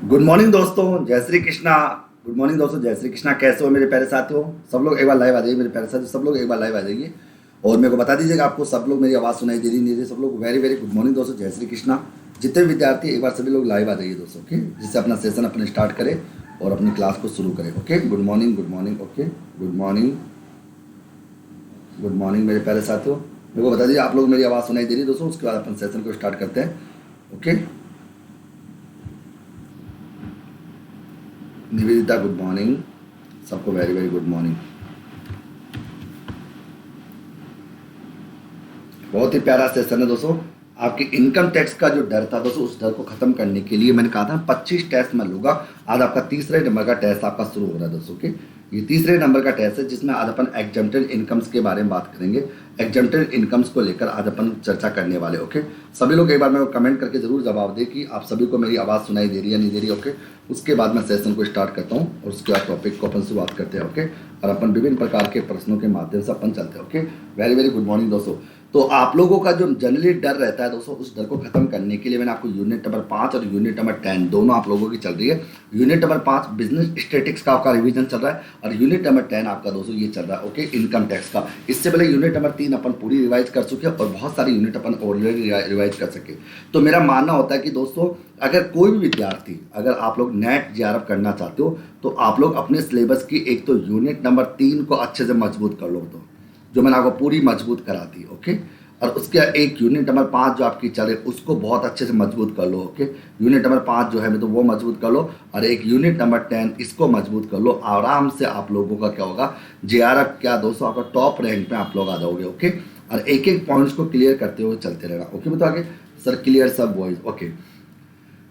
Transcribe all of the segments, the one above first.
Good morning दोस्तों, जय Shri Krishna. Good morning दोस्तों, जय श्री कृष्णा। कैसे हो मेरे प्यारे साथियों? सब लोग एक बार लाइव आ जाइए मेरे प्यारे साथियों, सब लोग एक बार लाइव आ जाइए और मेरे को बता दीजिएगा आपको सब लोग मेरी आवाज़ सुनाई दे रही नहीं दे रही। सब लोग वेरी वेरी गुड मॉर्निंग दोस्तों, जय श्री कृष्णा। जितने भी विद्यार्थी एक बार सभी लोग लाइव आ जाइए दोस्तों, ओके, जिससे अपना सेशन अपने स्टार्ट करें और अपनी क्लास को शुरू करें। Okay, good morning, good morning, okay, good morning, good morning मेरे प्यारे साथियों। मेरे को बता दीजिए आप लोग मेरी आवाज़ सुनाई दे रही है दोस्तों, उसके बाद अपन सेशन को स्टार्ट करते हैं। ओके, निवेदिता गुड मॉर्निंग, सबको वेरी वेरी गुड मॉर्निंग। बहुत ही प्यारा सेशन है दोस्तों। आपके इनकम टैक्स का जो डर था दोस्तों, उस डर को खत्म करने के लिए मैंने कहा था 25 टेस्ट मैं लूँगा। आज आपका तीसरे नंबर का टेस्ट आपका शुरू हो रहा है दोस्तों के। ये तीसरे नंबर का टेस्ट है जिसमें आज अपन एग्जम्प्टेड इनकम्स के बारे में बात करेंगे। एग्जम्प्टेड इनकम्स को लेकर आज अपन चर्चा करने वाले। ओके, सभी लोग एक बार मेरे को कमेंट करके जरूर जवाब दें कि आप सभी को मेरी आवाज़ सुनाई दे रही है नहीं दे रही। ओके, उसके बाद मैं सेशन को स्टार्ट करता हूँ और उसके बाद टॉपिक को अपन शुरुआत करते हैं। ओके, और अपन विभिन्न प्रकार के प्रश्नों के माध्यम से अपन चलते हैं। Okay, very very good morning दोस्तों। तो आप लोगों का जो जनरली डर रहता है दोस्तों, उस डर को खत्म करने के लिए मैंने आपको यूनिट नंबर 5 और यूनिट नंबर 10 दोनों आप लोगों की चल रही है। यूनिट नंबर 5 बिजनेस स्टैटिक्स का आपका रिवीजन चल रहा है और यूनिट नंबर 10 आपका दोस्तों ये चल रहा है ओके, इनकम टैक्स का। इससे पहले यूनिट नंबर 3 अपन पूरी रिवाइज कर चुके हैं और बहुत सारी यूनिट अपन ऑलरेडी रिवाइज कर सके। तो मेरा मानना होता है कि दोस्तों अगर कोई भी विद्यार्थी, अगर आप लोग नेट जेआरएफ करना चाहते हो तो आप लोग अपने सिलेबस की एक तो यूनिट नंबर 3 को अच्छे से मजबूत कर लो, तो जो मैंने आपको पूरी मजबूत करा दी। ओके, और उसके एक यूनिट नंबर 5 जो आपकी चले उसको बहुत अच्छे से मजबूत कर लो। ओके, यूनिट नंबर 5 जो है तो वो मजबूत कर लो और एक यूनिट नंबर 10 इसको मजबूत कर लो। आराम से आप लोगों का क्या होगा, जेआरएफ क्या दोस्तों आपका टॉप रैंक पे आप लोग आ जाओगे। ओके, और एक एक पॉइंट्स को क्लियर करते हुए चलते रहना। ओके, मतलब आगे सर क्लियर सब बॉयज। ओके,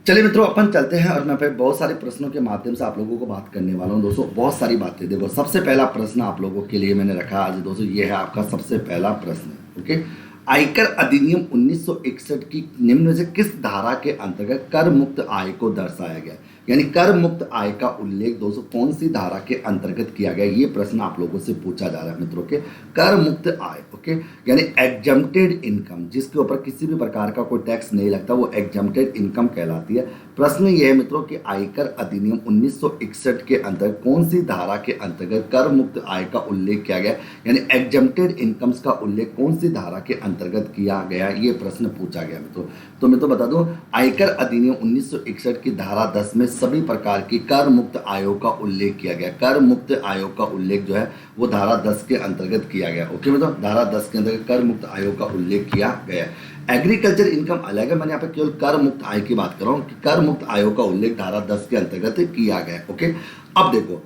चलिए मित्रों अपन चलते हैं और मैं फिर बहुत सारे प्रश्नों के माध्यम से आप लोगों को बात करने वाला हूँ दोस्तों। बहुत सारी बातें देखो, सबसे पहला प्रश्न आप लोगों के लिए मैंने रखा आज दोस्तों, ये है आपका सबसे पहला प्रश्न। ओके, आयकर अधिनियम 1961 की निम्न में से किस धारा के अंतर्गत कर मुक्त आय को दर्शाया गया? यानी कर मुक्त आय का उल्लेख दोस्तों कौन सी धारा के अंतर्गत किया गया, ये प्रश्न आप लोगों से पूछा जा रहा है मित्रों के। कर मुक्त आय ओके, यानी एग्जम्प्टेड इनकम, जिसके ऊपर किसी भी प्रकार का कोई टैक्स नहीं लगता, वो एग्जम्प्टेड इनकम कहलाती है। प्रश्न ये है मित्रों कि आयकर अधिनियम 1961 के अंतर्गत कौन सी धारा के अंतर्गत कर मुक्त आय का उल्लेख किया गया, यानी एग्जम्प्टेड इनकम्स का उल्लेख कौन सी धारा के अंतर्गत किया गया, ये प्रश्न पूछा गया मित्रों। तो मैं तो बता दूं, आयकर अधिनियम 1961 की धारा 10 में सभी प्रकार की कर मुक्त आयों का उल्लेख किया गया। कर मुक्त आयों का उल्लेख जो है वो धारा 10 के अंतर्गत किया गया। ओके, मतलब धारा 10 के अंतर्गत कर मुक्त आयों का उल्लेख किया गया। एग्रीकल्चर इनकम अलग है, मैंने यहाँ पे केवल कर मुक्त आय की बात कर रहा हूँ कि कर मुक्त आयों का उल्लेख धारा 10 के अंतर्गत किया गया। ओके, अब देखो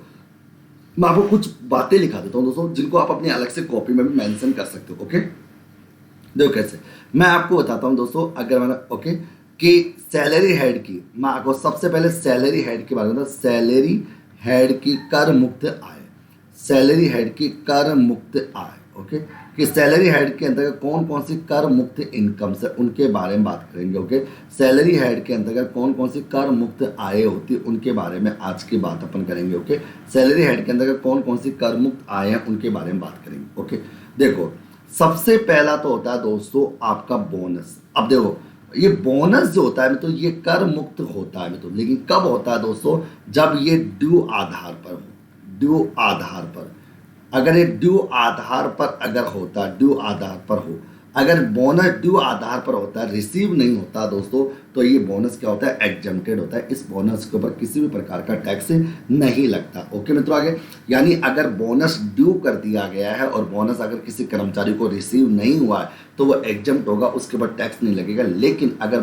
मैं आपको कुछ बातें लिखा देता हूँ दोस्तों, जिनको आप अपनी अलग से कॉपी में भी मेंशन कर सकते हो। ओके, देखो कैसे मैं आपको बताता हूँ दोस्तों। अगर मैंने ओके कि सैलरी हेड की, मैं आपको सबसे पहले सैलरी हेड की बात करता हूँ। सैलरी हेड की कर मुक्त आय, सैलरी हेड की कर मुक्त आय ओके, कि सैलरी हेड के अंतर्गत कौन कौन सी कर मुक्त इनकम्स है उनके बारे में बात करेंगे। ओके, सैलरी हेड के अंतर्गत कौन कौन सी कर मुक्त आय होती है उनके बारे में आज की बात अपन करेंगे। ओके, सैलरी हेड के अंतर्गत कौन कौन सी कर मुक्त आय है उनके बारे में बात करेंगे। ओके, देखो सबसे पहला तो होता है दोस्तों आपका बोनस। अब देखो ये बोनस जो होता है तो ये कर मुक्त होता है तो, लेकिन कब होता है दोस्तों, जब ये ड्यू आधार पर हो। ड्यू आधार पर, अगर ये ड्यू आधार पर अगर होता, ड्यू आधार पर हो, अगर बोनस ड्यू आधार पर होता है, रिसीव नहीं होता दोस्तों, तो ये बोनस क्या होता है, एग्जम्प्टेड होता है। इस बोनस के ऊपर किसी भी प्रकार का टैक्स नहीं लगता। ओके मित्रों, आगे यानी अगर बोनस ड्यू कर दिया गया है और बोनस अगर किसी कर्मचारी को रिसीव नहीं हुआ है तो वो एग्जम्प्ट होगा, उसके ऊपर टैक्स नहीं लगेगा। लेकिन अगर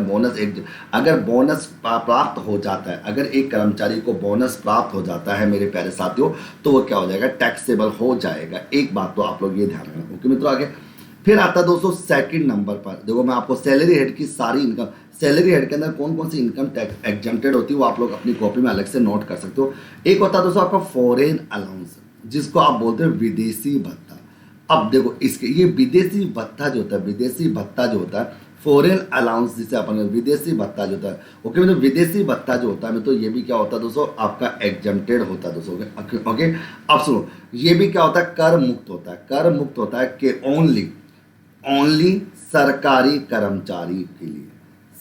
बोनस प्राप्त हो जाता है, अगर एक कर्मचारी को बोनस प्राप्त हो जाता है मेरे प्यारे साथियों, तो वो क्या हो जाएगा, टैक्सेबल हो जाएगा। एक बात तो आप लोग ये ध्यान रखना। ओके मित्रों, आगे फिर आता है दोस्तों सेकंड नंबर पर। देखो मैं आपको सैलरी हेड की सारी इनकम, सैलरी हेड के अंदर कौन कौन सी इनकम टैक्स एग्जम्प्टेड होती है वो आप लोग अपनी कॉपी में अलग से नोट कर सकते हो। एक होता है दोस्तों आपका फॉरेन अलाउंस, जिसको आप बोलते हैं विदेशी भत्ता। अब देखो इसके ये विदेशी भत्ता जो होता है, विदेशी भत्ता जो होता है, फॉरेन अलाउंस जिसे अपन विदेशी भत्ता जो होता है। ओके, मतलब विदेशी भत्ता जो होता है तो ये भी क्या होता है दोस्तों आपका एग्जम्प्टेड होता है दोस्तों। ओके, अब सुनो ये भी क्या होता है, कर मुक्त होता है। कर मुक्त होता है कि ओनली सरकारी कर्मचारी के लिए,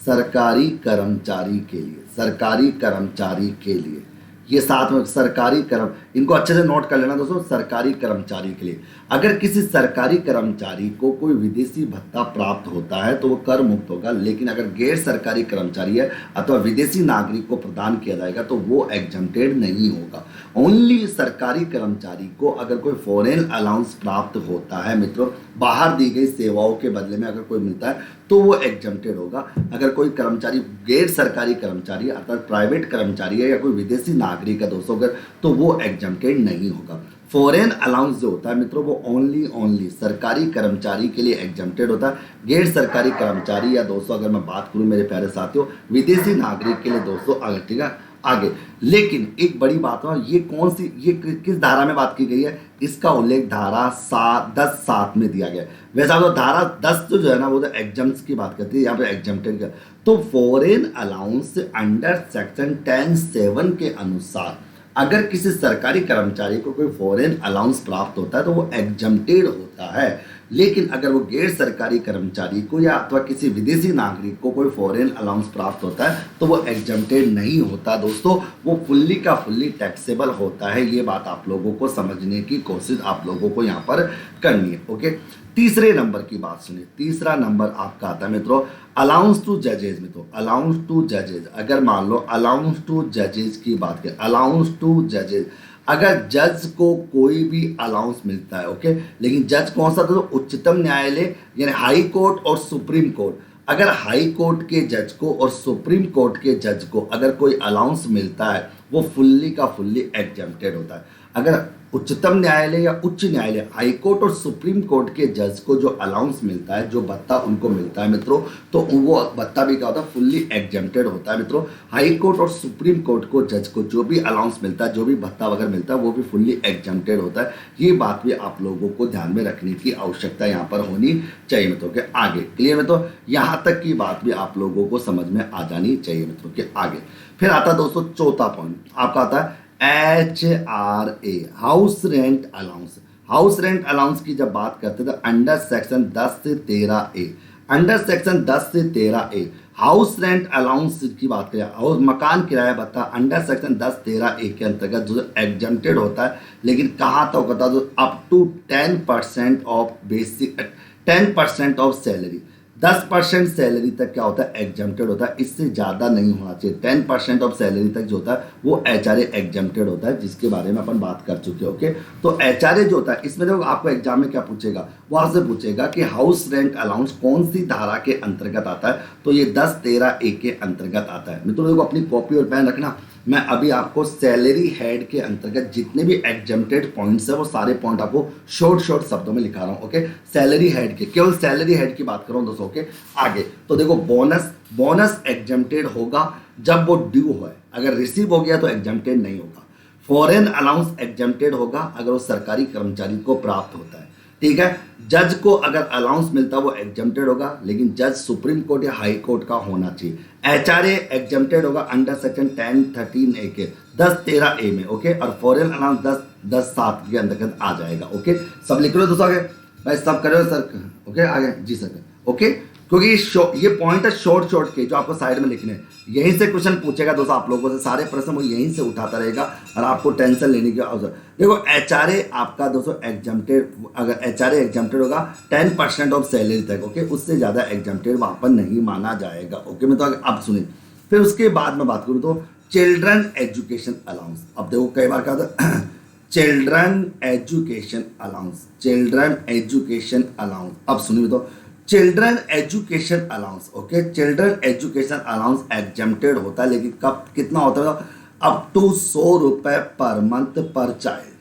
सरकारी कर्मचारी के लिए, सरकारी कर्मचारी के लिए, ये साथ में सरकारी कर्म, इनको अच्छे से नोट कर लेना दोस्तों। सरकारी कर्मचारी के लिए, अगर किसी सरकारी कर्मचारी को कोई विदेशी भत्ता प्राप्त होता है तो वो कर मुक्त होगा, लेकिन अगर गैर सरकारी कर्मचारी है अथवा विदेशी नागरिक को प्रदान किया जाएगा तो वो एग्जम्प्टेड नहीं होगा। ओनली सरकारी कर्मचारी को अगर कोई फॉरेन अलाउंस प्राप्त होता है मित्रों, बाहर दी गई सेवाओं के बदले में अगर कोई मिलता है तो वो एग्जम्प्टेड होगा। अगर कोई कर्मचारी गैर सरकारी कर्मचारी अर्थात प्राइवेट कर्मचारी है या कोई विदेशी नागरिक है दोस्तों अगर, तो वो एग्जम्प्टेड नहीं होगा। फॉरेन अलाउंस जो होता है मित्रों वो ओनली सरकारी कर्मचारी के लिए एग्जम्प्टेड होता है। गैर सरकारी कर्मचारी या दोस्तों अगर मैं बात करूं मेरे प्यारे साथियों विदेशी नागरिक के लिए दोस्तों आगे, ठीक है आगे। लेकिन एक बड़ी बात है, ये कौन सी, ये किस धारा में बात की गई है, इसका उल्लेख धारा 10(7) में दिया गया है। वैसा तो धारा 10 जो है ना वो तो एग्जाम्स की बात करती है, यहाँ पे एग्जम्प्टेड का। तो फॉरेन अलाउंस अंडर सेक्शन 10(7) के अनुसार अगर किसी सरकारी कर्मचारी को कोई फॉरेन अलाउंस प्राप्त होता है तो वो एग्जम्प्टेड होता है। लेकिन अगर वो गैर सरकारी कर्मचारी को या अथवा किसी विदेशी नागरिक को कोई फॉरेन अलाउंस प्राप्त होता है तो वो एग्जम्प्टेड नहीं होता दोस्तों, वो फुल्ली का फुल्ली टैक्सेबल होता है। ये बात आप लोगों को समझने की कोशिश आप लोगों को यहाँ पर करनी है। ओके, तीसरे नंबर की बात सुनिए। तीसरा नंबर आपका आता है मित्रों अलाउंस टू जजेज। मित्रों अलाउंस टू जजेज, अगर मान लो अलाउंस टू जजेज की बात करें, अलाउंस टू जजेज, अगर जज को कोई भी अलाउंस मिलता है, ओके, लेकिन जज कौन सा, तो उच्चतम न्यायालय यानी हाई कोर्ट और सुप्रीम कोर्ट, अगर हाई कोर्ट के जज को और सुप्रीम कोर्ट के जज को अगर कोई अलाउंस मिलता है वो फुल्ली का फुल्ली एग्जम्प्टेड होता है। अगर उच्चतम न्यायालय या उच्च न्यायालय हाई कोर्ट और सुप्रीम कोर्ट के जज को जो अलाउंस मिलता है, जो भत्ता उनको मिलता है मित्रों, तो वो भत्ता भी क्या होता है, फुल्ली एग्जम्प्टेड होता है मित्रों। हाई कोर्ट और सुप्रीम कोर्ट को जज को जो भी अलाउंस मिलता है, जो भी भत्ता वगैरह मिलता है वो भी फुल्ली एग्जम्प्टेड होता है। ये बात भी आप लोगों को ध्यान में रखने की आवश्यकता यहाँ पर होनी चाहिए मित्रों के आगे। क्लियर मित्रों, यहाँ तक की बात भी आप लोगों को समझ में आ जानी चाहिए मित्रों के आगे। फिर आता है दोस्तों चौथा पॉइंट आपका आता है HRA, house rent allowance. House rent allowance की जब बात करते हैं तो अंडर सेक्शन 10 से 13A, अंडर सेक्शन 10 से 13A हाउस रेंट अलाउंस की बात करें और मकान किराया भत्ता अंडर सेक्शन 10(13)A के अंतर्गत जो एग्जम्प्टेड होता है, लेकिन कहाँ तक होता है, जो up to 10% of basic 10% of salary, 10% salary तक क्या होता है एग्जम्प्टेड होता है, इससे ज़्यादा नहीं होना चाहिए। 10% ऑफ सैलरी तक जो होता है वो HRA एग्जम्प्टेड होता है, जिसके बारे में अपन बात कर चुके हैं। ओके, तो HRA जो होता है इसमें देखो आपको एग्जाम में क्या पूछेगा, वहाँ से पूछेगा कि हाउस रेंट अलाउंस कौन सी धारा के अंतर्गत आता है, तो ये 10(13)A के अंतर्गत आता है। मित्रों देखो अपनी कॉपी और पेन रखना, मैं अभी आपको सैलरी हेड के अंतर्गत जितने भी एग्जम्प्टेड पॉइंट्स है वो सारे पॉइंट आपको शॉर्ट शब्दों में लिखा रहा हूँ। ओके, सैलरी हेड के, केवल सैलरी हेड की बात करूँ दोस्तों। ओके, आगे तो देखो बोनस एग्जम्प्टेड होगा जब वो ड्यू है, अगर रिसीव हो गया तो एग्जम्प्टेड नहीं होगा। फॉरेन अलाउंस एग्जम्प्टेड होगा अगर वो सरकारी कर्मचारी को प्राप्त होता है, ठीक है। जज को अगर अलाउंस मिलता है वो एग्जम्प्टेड होगा, लेकिन जज सुप्रीम कोर्ट या हाई कोर्ट का होना चाहिए। HRA एग्जम्प्टेड होगा अंडर सेक्शन 10(13)A के 10(13)A में। ओके, और फॉरेन अलाउंस 10(7) के अंतर्गत आ जाएगा। ओके, सब लिख लो दोस्तों आगे, भाई सब करो सर। ओके आगे जी सर। ओके, क्योंकि ये पॉइंट है शॉर्ट के जो आपको साइड में लिखने हैं, यहीं से क्वेश्चन पूछेगा दोस्तों आप लोगों से, सारे प्रश्न वो यहीं से उठाता रहेगा और आपको टेंशन लेने की आवश्यकता। देखो HRA आपका दोस्तों एग्जम्प्टेड, अगर HRA एग्जम्प्टेड होगा 10% ऑफ सैलरी तक, ओके, उससे ज़्यादा एग्जम्प्टेड वहाँ पर नहीं माना जाएगा। ओके, मैं तो अब सुनिए, फिर उसके बाद में बात करूँ तो चिल्ड्रन एजुकेशन अलाउंस। अब देखो कई बार क्या होता है children education allowance, children education allowance. अब सुनिए तो children education allowance, okay, children education allowance exempted होता है, लेकिन कब कितना होता है, अप टू 100 रुपये पर मंथ पर चाइल्ड,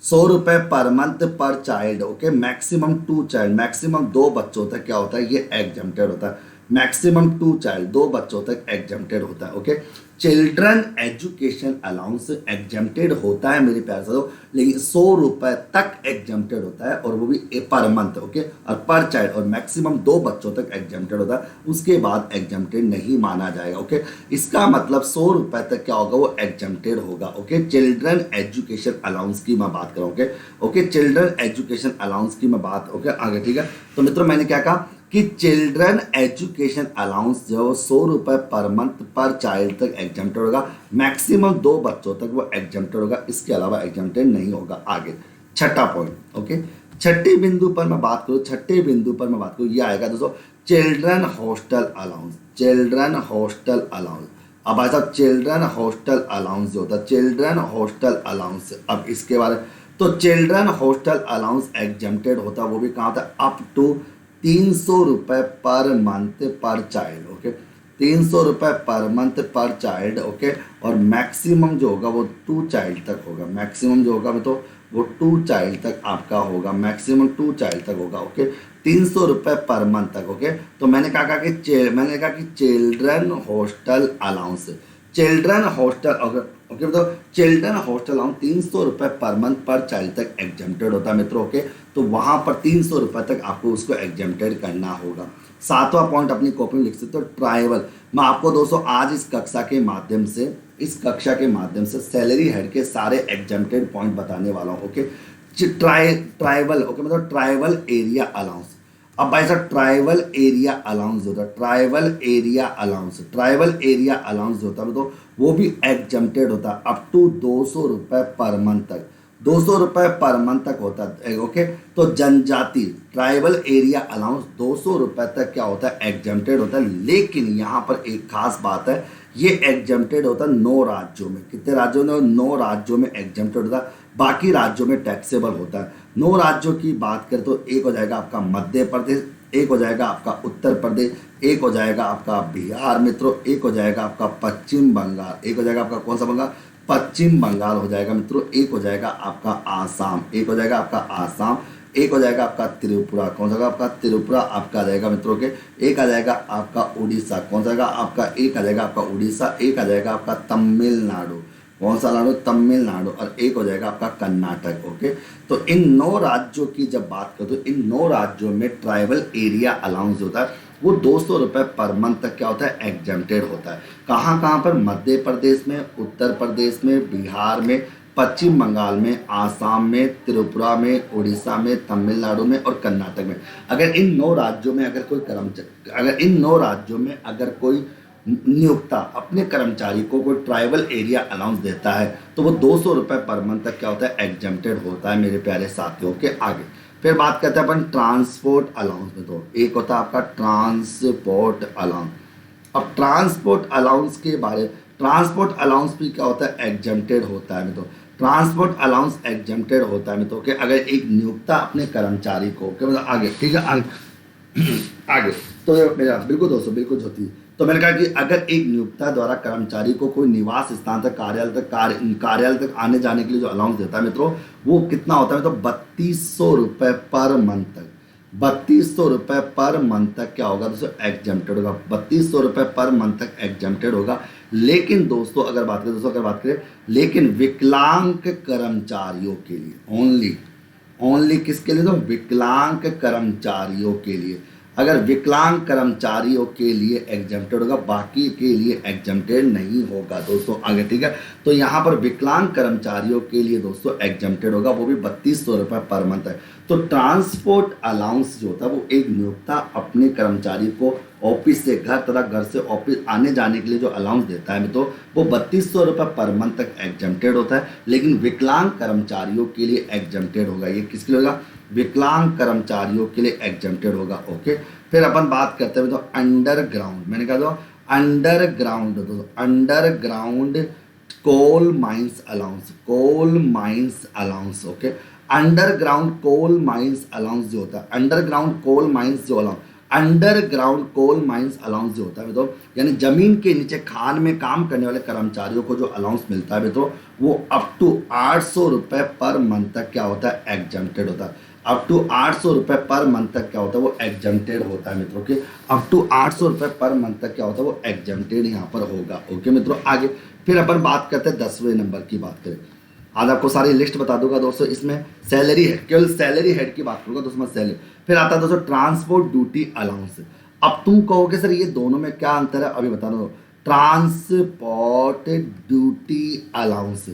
100 रुपये पर मंथ पर child. Okay, maximum 2 child, maximum 2 बच्चों तक क्या होता है ये एग्जम्प्टेड होता है, मैक्सिमम 2 चाइल्ड, 2 बच्चों तक एग्जम्प्टेड होता है। Okay, children education allowance exempted होता है मेरे प्यारे साथियों, लेकिन 100 रुपये तक एग्जम्प्टेड होता है और वो भी पर मंथ। ओके, और पर चाइल्ड और मैक्सिमम 2 बच्चों तक एग्जम्प्टेड होता है, उसके बाद एग्जम्प्टेड नहीं माना जाएगा। ओके, इसका मतलब 100 रुपये तक क्या होगा वो एग्जम्प्टेड होगा। ओके, चिल्ड्रन एजुकेशन अलाउंस की मैं बात करूँ। ओके, चिल्ड्रन एजुकेशन अलाउंस की मैं बात, ओके आगे, ठीक है। तो मित्रों मैंने क्या कहा, कि चिल्ड्रन एजुकेशन अलाउंस जो 100 रुपये पर मंथ पर चाइल्ड तक एग्जाम्प्टेड होगा, मैक्सिमम 2 बच्चों तक वो एग्जाम्प्टेड होगा, इसके अलावा एग्जाम्प्टेड नहीं होगा। आगे छठा पॉइंट, ओके, छठे बिंदु पर मैं बात करूँ, छठे बिंदु पर मैं बात करूँ, ये आएगा दोस्तों children hostel allowance, children hostel allowance. अब भाई साहब चिल्ड्रन हॉस्टल अलाउंस जो होता है, चिल्ड्रन हॉस्टल अलाउंस, अब इसके बारे तो चिल्ड्रन हॉस्टल अलाउंस एग्जम्प्टेड होता है, वो भी कहाँ होता है, अप टू 300 रुपये पर मंथ पर चाइल्ड, ओके, 300 रुपये पर मंथ पर चाइल्ड, ओके, और मैक्सिमम जो होगा वो 2 चाइल्ड तक होगा, मैक्सिमम जो होगा तो वो 2 चाइल्ड तक आपका होगा, मैक्सिमम 2 चाइल्ड तक होगा, ओके, 300 रुपये पर मंथ तक, ओके। तो मैंने कहा कि children hostel allowance, children hostel, okay, तो चिल्ड्रन हॉस्टल अलाउंस 300 रुपये पर मंथ पर चाइल्ड तक एग्जम्प्टेड होता है मित्रों, ओके। तो वहाँ पर 300 रुपये तक आपको उसको एग्जम्प्टेड करना होगा। सातवां पॉइंट अपनी कॉपी में लिख सकते हो, ट्राइवल। मैं आपको दोस्तों आज इस कक्षा के माध्यम से सैलरी हेड के सारे एग्जम्प्टेड पॉइंट बताने वाला हूँ, ओके। ट्राइवल, ओके, मतलब ट्राइवल एरिया अलाउंस। अब भाई साहब ट्राइबल एरिया अलाउंस होता है, tribal area allowance, tribal area allowance होता है तो वो भी एग्जम्प्टेड होता है अप टू 200 रुपये पर मंथ तक, 200 रुपये पर मंथ तक होता है, ओके। तो जनजाति ट्राइबल एरिया अलाउंस 200 रुपये तक क्या होता है, एग्जम्प्टेड होता है। लेकिन यहाँ पर एक खास बात है, ये एग्जम्प्टेड होता है 9 राज्यों में। कितने राज्यों में? 9 राज्यों में एग्जम्प्टेड होता है, बाकी राज्यों में टैक्सेबल होता है। 9 राज्यों की बात करें तो एक हो जाएगा आपका मध्य प्रदेश, एक हो जाएगा आपका उत्तर प्रदेश, एक हो जाएगा आपका बिहार मित्रों, एक हो जाएगा आपका पश्चिम बंगाल, एक हो जाएगा आपका कौन सा बंगाल, पश्चिम बंगाल हो जाएगा मित्रों, एक हो जाएगा आपका आसाम, एक हो जाएगा आपका आसाम, एक हो जाएगा आपका त्रिपुरा, कौन सा आपका त्रिपुरा आपका आ जाएगा मित्रों के, एक आ जाएगा आपका उड़ीसा, कौन सा आपका, एक आ जाएगा आपका उड़ीसा, एक आ जाएगा आपका तमिलनाडु, कौन सा नाडु, तमिलनाडु, और एक हो जाएगा आपका कर्नाटक, ओके। तो इन 9 राज्यों की जब बात करें तो इन 9 राज्यों में ट्राइबल एरिया अलाउंस होता है वो 200 रुपये पर मंथ तक क्या होता है, एग्जम्प्टेड होता है। कहाँ कहाँ पर? मध्य प्रदेश में, उत्तर प्रदेश में, बिहार में, पश्चिम बंगाल में, आसाम में, त्रिपुरा में, उड़ीसा में, तमिलनाडु में और कर्नाटक में। अगर इन 9 राज्यों में अगर कोई कर्मचारी, अगर इन 9 राज्यों में अगर कोई नियोक्ता अपने कर्मचारी को कोई ट्राइबल एरिया अलाउंस देता है तो वो 200 रुपये पर मंथ तक क्या होता है, एग्जम्प्टेड होता है मेरे प्यारे साथियों के। आगे फिर बात करते हैं अपन ट्रांसपोर्ट अलाउंस में। तो एक होता है आपका ट्रांसपोर्ट अलाउंस। अब ट्रांसपोर्ट अलाउंस के बारे, ट्रांसपोर्ट अलाउंस भी क्या होता है, एग्जम्प्टेड होता है। तो ट्रांसपोर्ट अलाउंस एग्जम्प्टेड होता है तो अगर एक नियोक्ता अपने कर्मचारी को, मतलब आगे, ठीक है, आगे तो मेरा बिल्कुल दोस्तों बिल्कुल होती है। तो मैंने कहा कि अगर एक नियोक्ता द्वारा कर्मचारी को कोई निवास स्थान तक, कार्यालय तक आने जाने के लिए जो अलाउंस देता है मित्रों, वो कितना होता है तो 3200 रुपये पर मंथ तक, 3200 रुपये पर मंथ तक क्या होगा दोस्तों, एग्जम्प्टेड होगा, 3200 रुपये पर मंथ तक एग्जम्प्टेड होगा। लेकिन दोस्तों अगर बात करें लेकिन विकलांग कर्मचारियों के लिए, ओनली किसके लिए? तो विकलांग कर्मचारियों के लिए, अगर विकलांग कर्मचारियों के लिए एग्जम्प्टेड होगा, बाकी के लिए एग्जम्प्टेड नहीं होगा दोस्तों। आगे ठीक है, तो यहाँ पर विकलांग कर्मचारियों के लिए दोस्तों एग्जम्प्टेड होगा, वो भी 3200 रुपये पर मंथ है। तो ट्रांसपोर्ट अलाउंस जो होता है वो एक नियोक्ता अपने कर्मचारी को ऑफिस से घर तथा घर से ऑफिस आने जाने के लिए जो अलाउंस देता है तो वो 3200 रुपये पर मंथ तक एग्जम्प्टेड होता है। लेकिन विकलांग कर्मचारियों के लिए एग्जम्प्टेड होगा, ये किसके लिए होगा, विकलांग कर्मचारियों के लिए एग्जम्प्टेड होगा, ओके। फिर अपन बात करते हैं तो अंडरग्राउंड, मैंने कहा तो underground coal mines allowance, coal mines allowance, okay. Underground coal mines allowance जो होता है, अंडरग्राउंड कोल माइंस जो allowance, underground coal mines allowance जो होता है तो यानी जमीन के नीचे खान में काम करने वाले कर्मचारियों को जो अलाउंस मिलता है तो वो अप टू 800 रुपये पर मंथ तक क्या होता है, एग्जम्प्टेड होता है। अप टू 800 रुपये पर मंथ तक क्या होता है, वो एग्जम्प्टेड होता है मित्रों के, अप टू 800 रुपये पर मंथ तक क्या होता है, वो एग्जम्प्टेड यहाँ पर होगा, ओके मित्रों। आगे फिर अपन बात करते हैं 10वें नंबर की बात करें। आज आपको सारी लिस्ट बता दूंगा दोस्तों, इसमें सैलरी हेड, केवल सैलरी हेड की बात करूंगा दोस्तों मैं सैलरी। फिर आता है दोस्तों ट्रांसपोर्ट ड्यूटी अलाउंस। अब तुम कहोगे सर ये दोनों में क्या अंतर है, अभी बता दो। Transport duty allowance,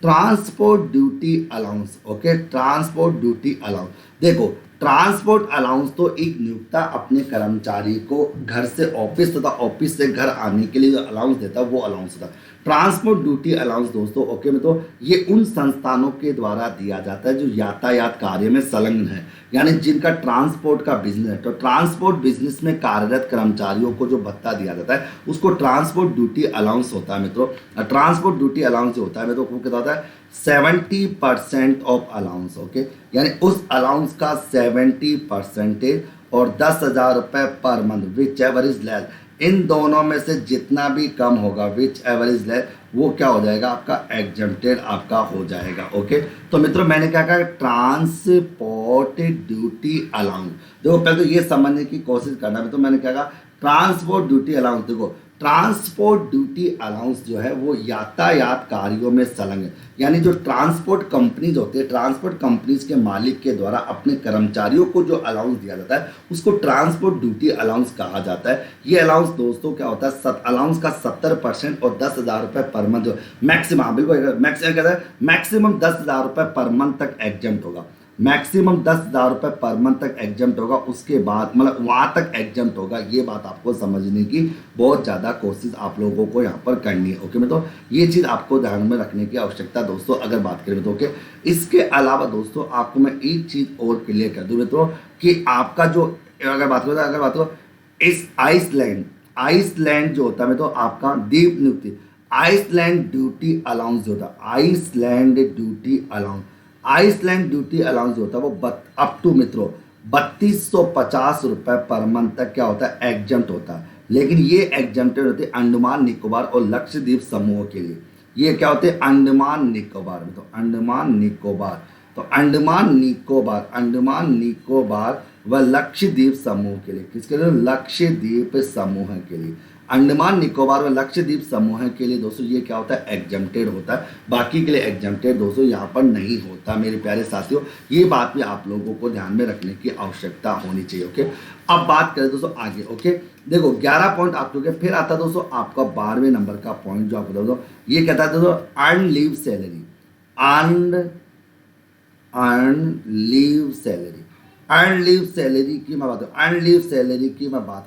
transport duty allowance, okay, transport duty allowance. देखो ट्रांसपोर्ट अलाउंस तो एक नियोक्ता अपने कर्मचारी को घर से ऑफिस तथा ऑफिस से घर आने के लिए जो अलाउंस देता है वो अलाउंस होता है। ट्रांसपोर्ट ड्यूटी अलाउंस दोस्तों ओके में तो ये उन संस्थानों के द्वारा दिया जाता है जो यातायात कार्य में संलग्न है, यानी जिनका ट्रांसपोर्ट का बिजनेस है। तो ट्रांसपोर्ट बिजनेस में कार्यरत कर्मचारियों को जो भत्ता दिया जाता है उसको ट्रांसपोर्ट ड्यूटी अलाउंस होता है मित्रों। ट्रांसपोर्ट ड्यूटी अलाउंस जो होता है मित्रों क्या होता है 70% ऑफ अलाउंस ओके, यानी उस अलाउंस का 70% और 10,000 रुपये पर month whichever is less, इन दोनों में से जितना भी कम होगा विच एवर इज लेस वो क्या हो जाएगा आपका एग्जम्प्टेड आपका हो जाएगा ओके। तो मित्रों मैंने क्या कहा ट्रांसपोर्ट ड्यूटी अलाउंस, देखो पहले तो ये समझने की कोशिश करना है। तो मैंने क्या कहा ट्रांसपोर्ट ड्यूटी अलाउंस, देखो ट्रांसपोर्ट ड्यूटी अलाउंस जो है वो यातायात कार्यों में संलग्न है, यानी जो ट्रांसपोर्ट कंपनीज होती है ट्रांसपोर्ट कंपनीज के मालिक के द्वारा अपने कर्मचारियों को जो अलाउंस दिया जाता है उसको ट्रांसपोर्ट ड्यूटी अलाउंस कहा जाता है। ये अलाउंस दोस्तों क्या होता है अलाउंस का 70% और 10,000 रुपये पर मंथ जो मैक्सिमम बिल्कुल मैक्सिमम कहता है मैक्सिमम 10,000 रुपये पर मंथ तक एग्जम्प्ट होगा, मैक्सिमम 10,000 रुपये पर मंथ तक एग्जम्प्ट होगा, उसके बाद मतलब वहाँ तक एग्जम्प्ट होगा। ये बात आपको समझने की बहुत ज़्यादा कोशिश आप लोगों को यहाँ पर करनी है ओके। मैं तो ये चीज़ आपको ध्यान में रखने की आवश्यकता दोस्तों अगर बात करें तो ओके। इसके अलावा दोस्तों आपको मैं एक चीज़ और क्लियर कर दूँ मित्रों कि आपका जो अगर बात करो इस आइसलैंड जो होता है तो आपका द्वीप नियुक्ति आइसलैंड ड्यूटी अलाउंस जो होता है आइसलैंड ड्यूटी अलाउंस जो होता है वो अप टू मित्रों 3250 रुपये पर मंथ तक क्या होता है एग्जम्प्ट होता है। लेकिन ये एग्जम्प्टेड होते हैं अंडमान निकोबार और लक्षद्वीप समूह के लिए। ये क्या होते हैं अंडमान निकोबार में, तो अंडमान निकोबार व लक्षद्वीप समूह के लिए, किसके लिए लक्षद्वीप समूह के लिए, अंडमान निकोबार व लक्षद्वीप समूह के लिए दोस्तों ये क्या होता है एग्जम्प्टेड होता है, बाकी के लिए एग्जम्प्टेड दोस्तों यहाँ पर नहीं होता मेरे प्यारे साथियों। ये बात भी आप लोगों को ध्यान में रखने की आवश्यकता होनी चाहिए ओके। अब बात करें दोस्तों आगे ओके, देखो 11 पॉइंट आप लोग फिर आता है दोस्तों आपका 12वें नंबर का पॉइंट जो आपको दोस्तों ये कहता है दोस्तों earn leave salary, earn leave salary की मैं बात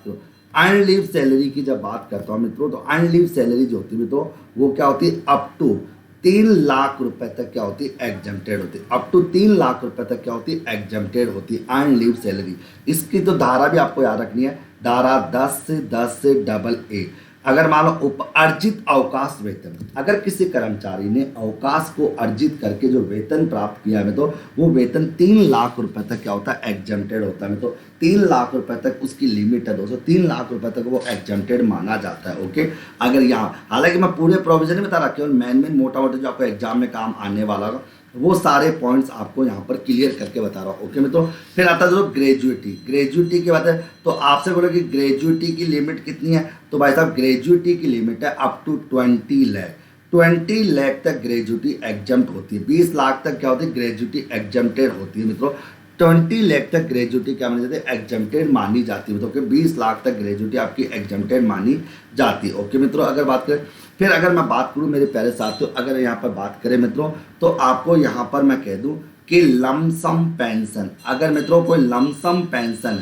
करूँ अर्न लीव सैलरी की जब बात करता हूँ मित्रों तो अर्न लीव सैलरी जो होती है मित्रों वो क्या होती है अप टू 3 लाख रुपए तक क्या होती है एग्जम्प्टेड होती है, अप टू 3 लाख रुपए तक क्या होती है एग्जम्प्टेड होती है अर्न लीव सैलरी। इसकी तो धारा भी आपको याद रखनी है, धारा 10 से डबल ए। अगर मान लो उपार्जित अवकाश वेतन, अगर किसी कर्मचारी ने अवकाश को अर्जित करके जो वेतन प्राप्त किया है तो वो वेतन 3 लाख रुपए तक क्या होता है एग्जम्प्टेड होता है। तो 3 लाख रुपए तक उसकी लिमिट है दोस्तों, 3 लाख रुपए तक वो एग्जम्प्टेड माना जाता है ओके। अगर यहाँ हालांकि मैं पूरे प्रोविजन नहीं बता रहा, केवल मेन मोटा मोटा जो आपको एग्जाम में काम आने वाला होगा वो सारे पॉइंट्स आपको यहाँ पर क्लियर करके बता रहा हूँ ओके में। तो फिर आता है जो ग्रेजुएटी की बात है तो आपसे बोलो कि ग्रेजुएटी की लिमिट कितनी है, तो भाई साहब ग्रेजुएटी की लिमिट है अप टू 20 लाख तक ग्रेजुएटी एग्जम्प्ट होती है। 20 लाख तक क्या होती है ग्रेजुएटी एग्जम्प्टेड होती है मित्रों। 20 लाख तक ग्रेजुएटी क्या मानी जाती है एग्जम्प्टेड मानी जाती है, तो 20 लाख तक ग्रेजुएटी आपकी एग्जम्प्टेड मानी जाती है ओके मित्रों। अगर बात करें फिर अगर मैं बात करूं मेरे प्यारे साथियों, अगर यहाँ पर बात करें मित्रों तो आपको यहाँ पर मैं कह दूं कि लमसम पेंशन, अगर मित्रों कोई लमसम पेंशन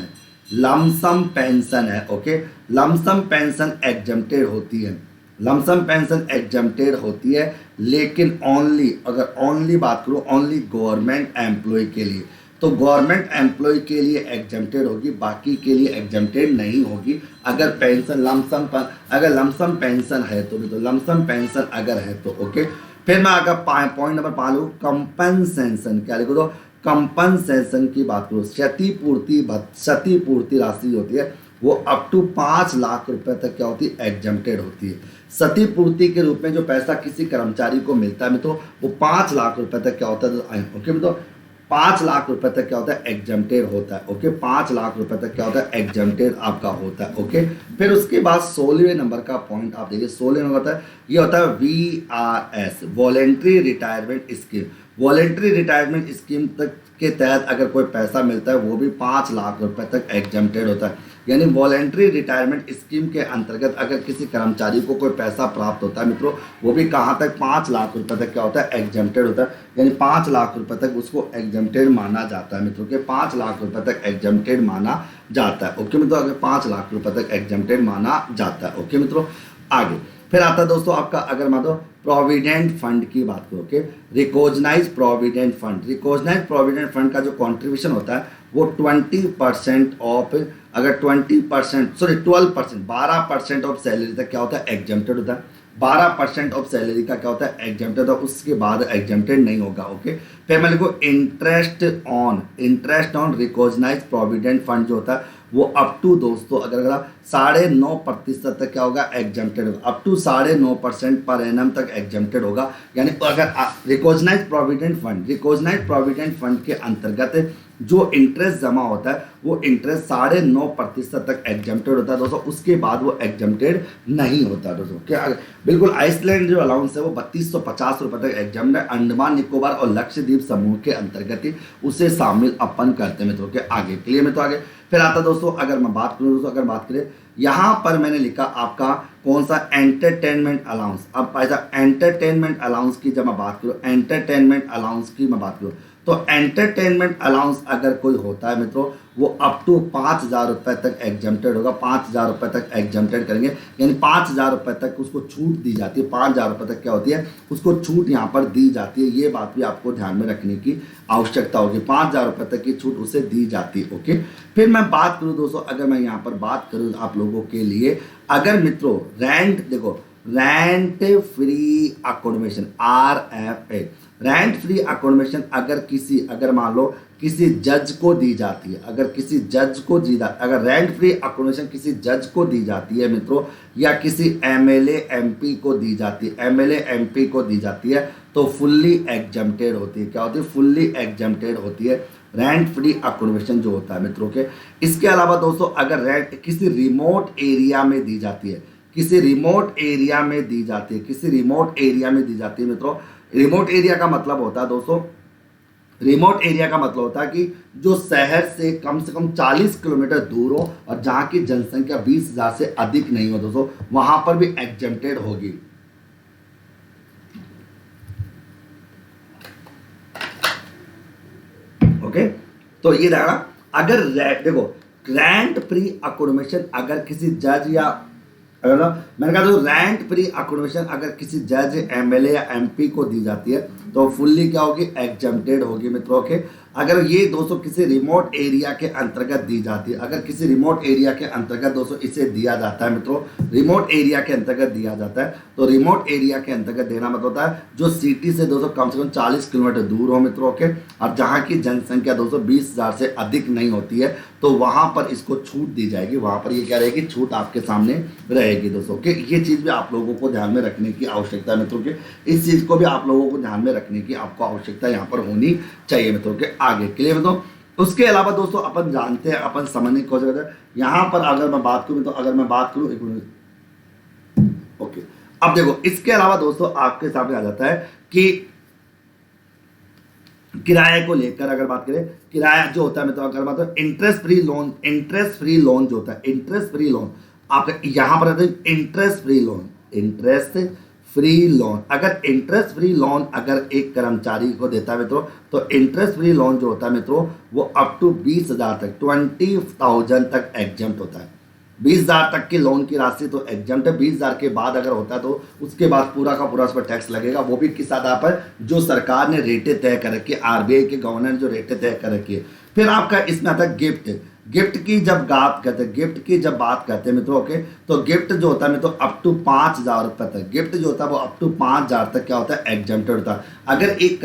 है ओके, लमसम पेंशन एग्जम्प्टेड होती है, लमसम पेंशन एग्जम्प्टेड होती है, लेकिन ओनली बात करूं ओनली गवर्नमेंट एम्प्लॉय के लिए, तो गवर्नमेंट एम्प्लॉय के लिए एग्जम्प्टेड होगी, बाकी के लिए एग्जम्प्टेड नहीं होगी। अगर पेंशन लमसम पेंशन है तो लमसम पेंशन अगर है तो ओके। फिर मैं अगर पॉइंट नंबर 5 लूँ कंपनसेशन, क्या लिखो तो कंपनसेशन की बात करूँ, क्षतिपूर्ति राशि होती है वो अप टू 5 लाख रुपए तक क्या होती है एग्जम्प्टेड होती है। क्षतिपूर्ति के रूप में जो पैसा किसी कर्मचारी को मिलता है तो वो 5 लाख रुपए तक क्या होता है ओके, तो 5 लाख रुपए तक क्या होता है एग्जम्प्टेड होता है ओके। 5 लाख रुपए तक क्या होता है एग्जम्प्टेड आपका होता है ओके। फिर उसके बाद 16वें नंबर का पॉइंट आप देखिए, 16वें नंबर होता है ये होता है VRS voluntary retirement scheme. Voluntary retirement scheme तक के तहत अगर कोई पैसा मिलता है वो भी 5 लाख रुपए तक एग्जम्प्टेड होता है। यानी वॉलेंट्री रिटायरमेंट स्कीम के अंतर्गत अगर किसी कर्मचारी को कोई पैसा प्राप्त होता है मित्रों, वो भी कहाँ तक 5 लाख रुपए तक क्या होता है, एग्जेम्प्टेड होता है। यानी 5 लाख रुपए तक उसको एग्जेम्प्टेड माना जाता है मित्रों के 5 लाख रुपए तक एग्जेम्प्टेड माना जाता है। ओके मित्रों, अगर 5 लाख रुपए तक एग्जेम्प्टेड माना जाता है। ओके मित्रों, आगे फिर आता है दोस्तों आपका, अगर मान लो प्रोविडेंट फंड की बात करो, okay, recognise provident fund, recognise provident fund का जो कंट्रीब्यूशन होता है वो 20% ऑफ, अगर 20% सॉरी 12%, 12% ऑफ सैलरी तक क्या होता है, एग्जेम्प्टेड होता है। 12% ऑफ सैलरी का क्या होता है, एग्जेम्प्टेड होता है, उसके बाद एग्जेम्प्टेड नहीं होगा। ओके, फिर मैं लिखो interest on recognise provident fund जो होता है वो अप टू दोस्तों अगर 9.5% तक क्या होगा, एग्जेम्प्टेड होगा। अप टू 9.5% पर एनम तक एग्जेम्प्टेड होगा। यानी अगर रिकॉग्नाइज प्रोविडेंट फंड के अंतर्गत जो इंटरेस्ट जमा होता है वो इंटरेस्ट 9.5% तक एग्जेम्प्टेड होता है दोस्तों, उसके बाद वो एग्जेम्प्टेड नहीं होता दोस्तों। क्या बिल्कुल, आइसलैंड जो अलाउंस है वो 3250 रुपये तक एग्जाम है। अंडमान निकोबार और लक्षद्वीप समूह के अंतर्गत ही उसे शामिल अपन करते हैं मित्रों के। आगे क्लियर में तो आगे फिर आता दोस्तों, अगर मैं बात करूँ दोस्तों, अगर बात करें यहाँ पर मैंने लिखा आपका कौन सा, एंटरटेनमेंट अलाउंस। अब ऐसा एंटरटेनमेंट अलाउंस की जब मैं बात करूँ, एंटरटेनमेंट अलाउंस की मैं बात करूँ तो एंटरटेनमेंट अलाउंस अगर कोई होता है मित्रों वो अप टू 5,000 रुपये तक एग्जेम्प्टेड होगा। 5,000 रुपये तक एग्जेम्प्टेड करेंगे, यानी 5,000 रुपये तक उसको छूट दी जाती है। 5,000 रुपये तक क्या होती है, उसको छूट यहाँ पर दी जाती है। ये बात भी आपको ध्यान में रखने की आवश्यकता होगी, 5,000 रुपये तक की छूट उसे दी जाती है। ओके, फिर मैं बात करूँ दोस्तों, अगर मैं यहाँ पर बात करूँ आप लोगों के लिए, अगर मित्रों रेंट देखो, rent free accommodation RFA, rent free accommodation अगर मान लो किसी जज को दी जाती है, अगर रेंट फ्री अकोमोडेशन किसी जज को दी जाती है मित्रों, या किसी MLA MP को दी जाती है, MLA MP को दी जाती है तो फुल्ली एग्जेम्प्टेड होती है। क्या होती है, फुल्ली एग्जेम्प्टेड होती है रेंट फ्री अकोमोडेशन जो होता है मित्रों के। इसके अलावा दोस्तों अगर रेंट किसी रिमोट एरिया में दी जाती है, किसी रिमोट एरिया में दी जाती है मित्रों, रिमोट एरिया का मतलब होता है दोस्तों, रिमोट एरिया का मतलब होता है कि जो शहर से कम 40 किलोमीटर दूर हो और जहां की जनसंख्या 20,000 से अधिक नहीं हो दोस्तों, वहां पर भी एग्जेम्प्टेड होगी। ओके, तो ये देखना, अगर देखो रेंट फ्री अकोमोडेशन अगर किसी जज या अगर मैंने कहा तो रेंट फ्री अकोमोडेशन अगर किसी जज MLA या MP को दी जाती है तो फुल्ली क्या होगी, एग्जेम्प्टेड होगी मित्रों के। अगर ये दोस्तों किसी रिमोट एरिया के अंतर्गत दी जाती है, अगर किसी रिमोट एरिया के अंतर्गत दोस्तों इसे दिया जाता है मित्रों, रिमोट एरिया के अंतर्गत दिया जाता है, तो रिमोट एरिया के अंतर्गत देना मतलब होता है जो सिटी से दोस्तों कम से कम 40 किलोमीटर दूर हो मित्रों के, और जहाँ की जनसंख्या दोस्तों 20,000 से अधिक नहीं होती है, तो वहाँ पर इसको छूट दी जाएगी। वहाँ पर ये क्या रहेगी, छूट आपके सामने रहेगी दोस्तों के। ये चीज़ भी आप लोगों को ध्यान में रखने की आवश्यकता है मित्रों के, इस चीज़ को भी आप लोगों को ध्यान में रखने की आपको आवश्यकता यहाँ पर होनी चाहिए मित्रों के। आगे क्लियर तो उसके अलावा दोस्तों अपन जानते हैं, अपन समझने की कोशिश करते हैं। यहाँ पर अगर मैं बात करूँ तो अगर मैं बात करूँ, एक मिनट, ओके, अब देखो इसके अलावा दोस्तों आपके सामने आ जाता है कि किराए को लेकर अगर बात करें, किराया जो होता है मैं तो अगर बात करूं इंटरेस्ट फ्री लोन जो होता है, इंटरेस्ट फ्री लोन आपका यहाँ पर आता है, इंटरेस्ट फ्री लोन अगर इंटरेस्ट फ्री लोन अगर एक कर्मचारी को देता है मित्रों, तो इंटरेस्ट फ्री लोन जो होता है मित्रों वो अप टू 20,000 तक 20,000 तक एग्जेम्प्ट होता है। 20,000 तक के लोन की राशि तो एग्जाम्प्ट है। 20,000 के बाद अगर होता है तो उसके बाद पूरा का पूरा उस पर टैक्स लगेगा, वो भी किस आधार पर, जो सरकार ने रेटें तय कर रखी है, RBI के गवर्नर ने जो रेटें तय कर रखी है। फिर आपका इसमें आता है गिफ्ट की जब बात करते हैं मित्रों, ओके, तो गिफ्ट जो होता है मित्रों अप टू 5,000 रुपये तक, गिफ्ट जो होता है वो अप टू 5,000 तक क्या होता है, एग्जेम्प्टेड होता है। अगर एक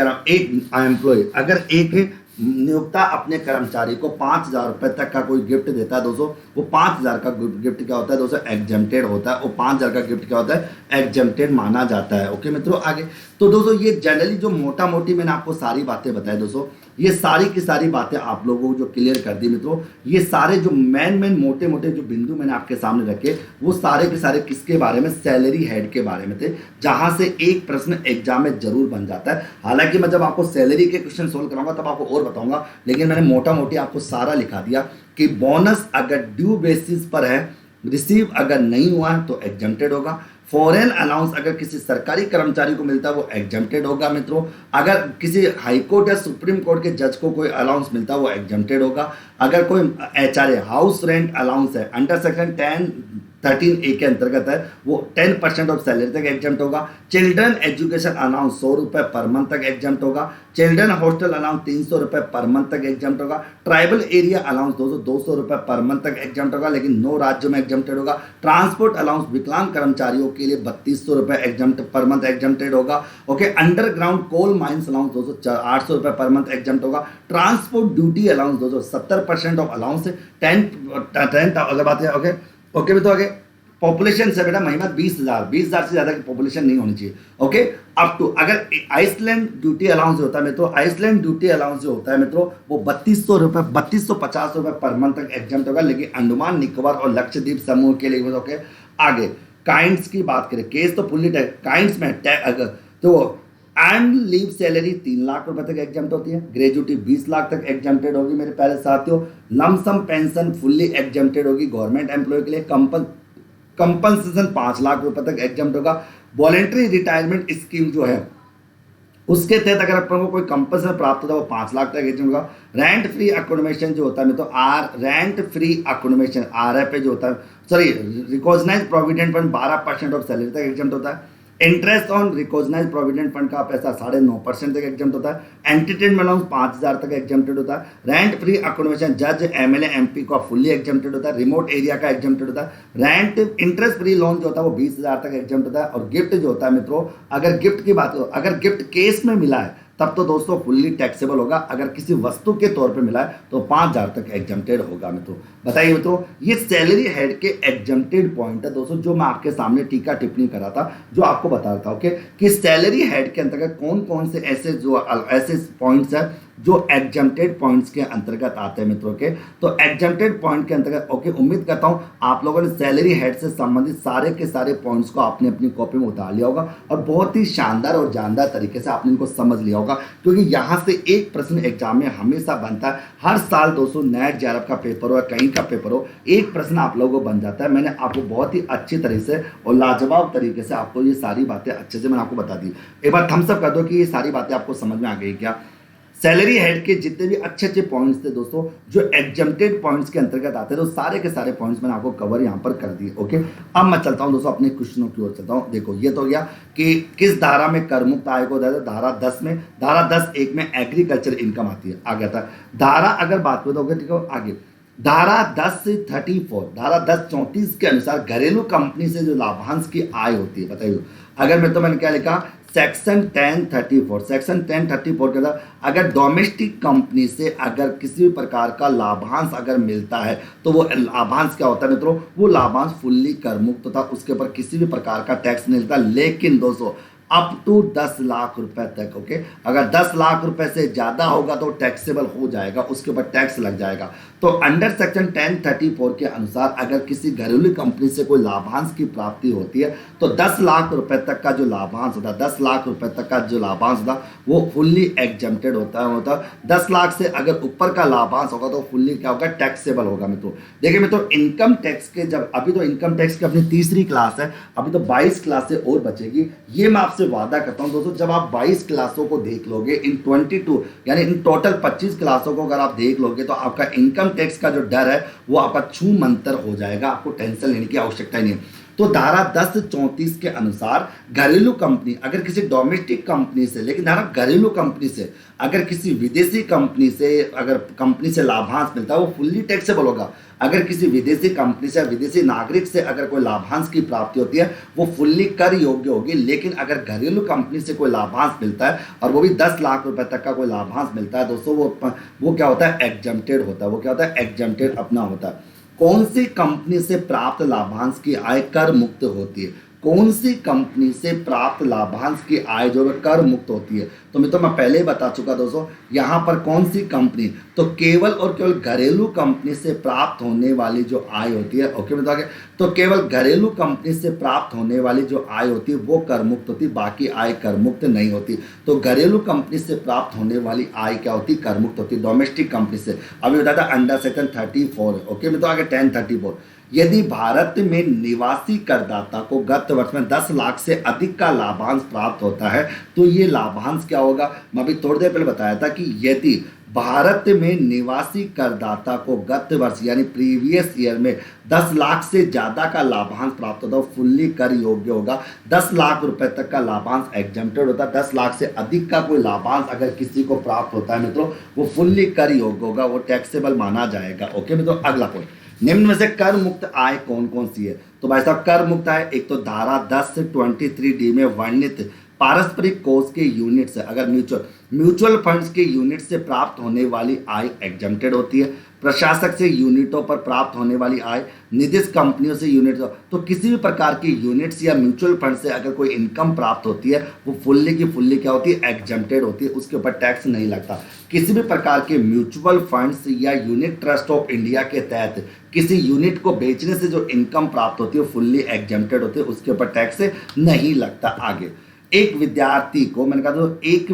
एम्प्लॉय अगर एक नियोक्ता अपने कर्मचारी को 5,000 रुपये तक का कोई गिफ्ट देता है दोस्तों, वो 5,000 का गिफ्ट क्या होता है दोस्तों, एग्जेम्प्टेड होता है। वो 5,000 का गिफ्ट क्या होता है, एग्जेम्प्टेड माना जाता है। ओके मित्रों, आगे तो दोस्तों ये जनरली जो मोटा मोटी मैंने आपको सारी बातें बताई दोस्तों, ये सारी की सारी बातें आप लोगों को जो क्लियर कर दी मित्रों, ये सारे जो मेन मोटे मोटे जो बिंदु मैंने आपके सामने रखे, वो सारे के सारे किसके बारे में, सैलरी हेड के बारे में थे, जहां से एक प्रश्न एग्जाम में जरूर बन जाता है। हालांकि मैं जब आपको सैलरी के क्वेश्चन सोल्व कराऊंगा तब आपको और बताऊंगा, लेकिन मैंने मोटा मोटी आपको सारा लिखा दिया कि बोनस अगर ड्यू बेसिस पर है, रिसीव अगर नहीं हुआ है तो एग्जम्प्टेड होगा। फॉरेन अलाउंस अगर किसी सरकारी कर्मचारी को मिलता है वो एग्जम्प्टेड होगा मित्रों। अगर किसी हाई कोर्ट या सुप्रीम कोर्ट के जज को कोई अलाउंस मिलता है वो एग्जम्प्टेड होगा। अगर कोई एचआरए हाउस रेंट अलाउंस है अंडर सेक्शन 10(13)(a) के अंतर्गत है वो 10% ऑफ सैलरी तक एग्जम्प्ट होगा। चिल्ड्रन एजुकेशन अलाउंस 100 रुपये पर मंथ तक एग्जम्प्ट होगा। चिल्ड्रन हॉस्टल अलाउंस 300 रुपये पर मंथ तक एग्जम्प्ट होगा। ट्राइबल एरिया अलाउंस 200 रुपये पर मंथ तक एग्जम्प्ट होगा, लेकिन 9 राज्यों में एग्जम्प्टेड होगा। ट्रांसपोर्ट अलाउंस विकलांग कर्मचारियों के लिए 3200 रुपये एग्जम्प्ट पर मंथ एग्जम्प्टेड होगा। Okay, underground coal mines allowance 800 रुपये पर मंथ एग्जम्प्ट होगा। Transport duty allowance 70% of allowance है 10 अगर बात है। ओके ओके भी तो आगे पॉपुलेशन से बेटा महिमा 20,000 से ज्यादा की पॉपुलेशन नहीं होनी चाहिए। ओके, अप टू अगर आइसलैंड ड्यूटी अलाउंस जो होता है मित्रों, आइसलैंड ड्यूटी अलाउंस जो होता है मित्रों वो 3250 रुपये पर मंथ तक एग्जम्प्ट होगा, लेकिन अंडमान निकोबार और लक्षद्वीप समूह के लिए। ओके, आगे काइंड्स की बात करें, केस तो फुल्ली काइंड्स में अगर तो एंड लीव सैलरी 3 लाख रुपए तक एग्जम्प्ट होती है। ग्रेजुटी 20 लाख तक एग्जम्प्टेड होगी मेरे प्यारे साथियों। लमसम पेंशन फुल्ली एग्जम्प्टेड होगी गवर्नमेंट एम्प्लॉय के लिए। कंपनसेशन 5 लाख रुपए तक एग्जम्प्ट होगा। वॉलेंट्री रिटायरमेंट स्कीम जो है उसके तहत अगर अपन को कोई कंपनसेशन प्राप्त होता है वो 5 लाख तक एग्जम्प्ट होगा। रेंट फ्री अकोमोडेशन जो होता है तो रेंट फ्री अकोमोडेशन RFA जो होता है, sorry recognised provident fund 12% of salary तक एग्जम्प्ट होता है। Interest on recognised provident fund का पैसा 9.5% तक एग्जम्प्ट होता है। एंटरटेनमेंट अलाउंस 5,000 तक एग्जम्प्टेड होता है। रेंट फ्री अकोमोडेशन जज MLA MP का फुल्ली एग्जम्प्टेड होता है। रिमोट एरिया का एग्जम्प्टेड होता है। रेंट इंटरेस्ट फ्री लोन जो होता है वो 20,000 तक एग्जम्प्ट होता है। और गिफ्ट जो होता है मित्रों, अगर गिफ्ट की बात हो, अगर गिफ्ट केस में मिला है तब तो दोस्तों फुल्ली टैक्सेबल होगा। अगर किसी वस्तु के तौर पे मिला है तो 5,000 तक एग्जम्प्टेड होगा मित्रों। बताइए मित्रों, ये सैलरी हेड के एग्जम्प्टेड पॉइंट है दोस्तों, जो मैं आपके सामने टीका टिप्पणी कर रहा था, जो आपको बता रहा था। ओके, कि सैलरी हेड के अंतर्गत कौन कौन से ऐसे पॉइंट्स है जो एग्जम्प्टेड पॉइंट्स के अंतर्गत आते हैं मित्रों के। तो एग्जम्प्टेड पॉइंट के अंतर्गत ओके, उम्मीद करता हूं आप लोगों ने सैलरी हेड से संबंधित सारे के सारे पॉइंट्स को आपने अपनी कॉपी में उतार लिया होगा और बहुत ही शानदार और जानदार तरीके से आपने इनको समझ लिया होगा, क्योंकि यहां से एक प्रश्न एग्जाम में हमेशा बनता है। हर साल दोस्तों नेट JRF का पेपर हो या कहीं का पेपर हो, एक प्रश्न आप लोगों को बन जाता है। मैंने आपको बहुत ही अच्छी तरह से और लाजवाब तरीके से आपको ये सारी बातें अच्छे से मैंने आपको बता दी। एक बार थम्स अप कर दो कि ये सारी बातें आपको समझ में आ गई क्या। सैलरी हेड के जितने भी अच्छे अच्छे पॉइंट्स थे दोस्तों जो एग्जम्प्टेड पॉइंट्स के अंतर्गत आते हैं, तो सारे के सारे पॉइंट्स मैंने आपको कवर यहाँ पर कर दिए। ओके, अब मैं चलता हूँ दोस्तों अपने क्वेश्चनों की ओर चलता हूँ। देखो ये तो हो गया कि किस धारा में कर मुक्त आय को दिया, धारा 10 में, धारा 10(1) में एग्रीकल्चर इनकम आती है। आ गया था धारा, अगर बात करो तो ठीक है आगे धारा 10(34), धारा 10(34) के अनुसार घरेलू कंपनी से जो लाभांश की आय होती है, बताइए। अगर मैंने क्या लिखा, सेक्शन 1034, सेक्शन 1034 के अंदर अगर डोमेस्टिक कंपनी से अगर किसी भी प्रकार का लाभांश अगर मिलता है तो वो लाभांश क्या होता है मित्रों, वो लाभांश फुल्ली कर मुक्त होता है, उसके ऊपर किसी भी प्रकार का टैक्स नहीं मिलता। लेकिन दोस्तों अप टू 10 लाख रुपए तक, ओके, अगर 10 लाख रुपए से ज्यादा होगा तो टैक्सेबल हो जाएगा, उसके ऊपर टैक्स लग जाएगा। तो अंडर सेक्शन 1034 के अनुसार अगर किसी घरेलू कंपनी से कोई लाभांश की प्राप्ति होती है तो 10 लाख रुपए तक का जो लाभांश होता है, 10 लाख रुपए तक का जो लाभांश होता है वो फुल्ली एग्जम्प्टेड होता है। 10 लाख से अगर ऊपर का लाभांश होगा तो फुल्ली क्या होगा, टैक्सेबल होगा मित्रों। देखिए मित्रों, इनकम टैक्स के जब अभी तो इनकम टैक्स की अपनी तीसरी क्लास है, अभी तो 22 क्लासें और बचेगी। ये मैं आपसे वादा करता हूं दोस्तों, जब आप 22 क्लासों को देख लोगे इन 22 यानी इन टोटल 25 क्लासों को अगर आप देख लोगे तो आपका इनकम टैक्स का जो डर है वो आपका छू मंतर हो जाएगा, आपको टेंशन लेने की आवश्यकता ही नहीं है। तो धारा 1034 के अनुसार घरेलू कंपनी अगर किसी डोमेस्टिक कंपनी से, लेकिन धारा घरेलू कंपनी से अगर किसी विदेशी कंपनी से अगर कंपनी से लाभांश मिलता है वो फुल्ली टैक्सेबल होगा। अगर किसी विदेशी कंपनी से विदेशी नागरिक से अगर कोई लाभांश की प्राप्ति होती है वो फुल्ली कर योग्य होगी। लेकिन अगर घरेलू कंपनी से कोई लाभांश मिलता है और वो भी 10 लाख रुपए तक का कोई लाभांश मिलता है दोस्तों, वो क्या होता है, एग्जम्प्टेड होता है। वो क्या होता है, एग्जम्प्टेड अपना होता है। कौन सी कंपनी से प्राप्त लाभांश की आय कर मुक्त होती है, कौन सी कंपनी से प्राप्त लाभांश की आय जो है कर मुक्त होती है। तो मैं पहले ही बता चुका दोस्तों, यहाँ पर कौन सी कंपनी, तो केवल और केवल घरेलू कंपनी से प्राप्त होने वाली जो आय होती है, ओके मैं तो आगे, तो केवल घरेलू कंपनी से प्राप्त होने वाली जो आय होती है वो कर मुक्त होती है, बाकी आय कर मुक्त नहीं होती। तो घरेलू कंपनी से प्राप्त होने वाली आय क्या होती है, कर मुक्त होती है। डोमेस्टिक कंपनी से अभी बताया था अंडर सेक्शन 34, ओके मैं तो आगे 1034, यदि भारत में निवासी करदाता को गत वर्ष में 10 लाख से अधिक का लाभांश प्राप्त होता है तो ये लाभांश क्या होगा। मैं अभी थोड़ी देर पहले बताया था कि यदि भारत में निवासी करदाता को गत वर्ष यानी प्रीवियस ईयर में 10 लाख से ज़्यादा का लाभांश प्राप्त होता है वो फुल्ली कर योग्य होगा। 10 लाख रुपए तक का लाभांश एग्जम्प्टेड होता है। 10 लाख से अधिक का कोई लाभांश अगर किसी को प्राप्त होता है मित्रों वो फुल्ली कर योग्य होगा, वो टैक्सेबल माना जाएगा। ओके मित्रों, अगला पॉइंट, निम्न में से कर मुक्त आय कौन कौन सी है। तो भाई साहब कर मुक्त आय एक तो धारा 10 से 23D में वर्णित पारस्परिक कोष के यूनिट से, अगर म्यूचुअल फंड्स के यूनिट से प्राप्त होने वाली आय एग्जम्प्टेड होती है। प्रशासक से यूनिटों पर प्राप्त होने वाली आय, निधिश कंपनियों से यूनिट, तो किसी भी प्रकार की यूनिट्स या म्यूचुअल फंड से अगर कोई इनकम प्राप्त होती है वो फुल्ली की फुल्ली क्या होती है, एग्जम्प्टेड होती है, उसके ऊपर टैक्स नहीं लगता। किसी भी प्रकार के म्यूचुअल फंड्स या यूनिट ट्रस्ट ऑफ इंडिया के तहत किसी यूनिट को बेचने से जो इनकम प्राप्त होती है वो फुल्ली एग्जम्प्टेड होती है, उसके ऊपर टैक्स नहीं लगता। आगे, एक विद्यार्थी को, मैंने कहा तो एक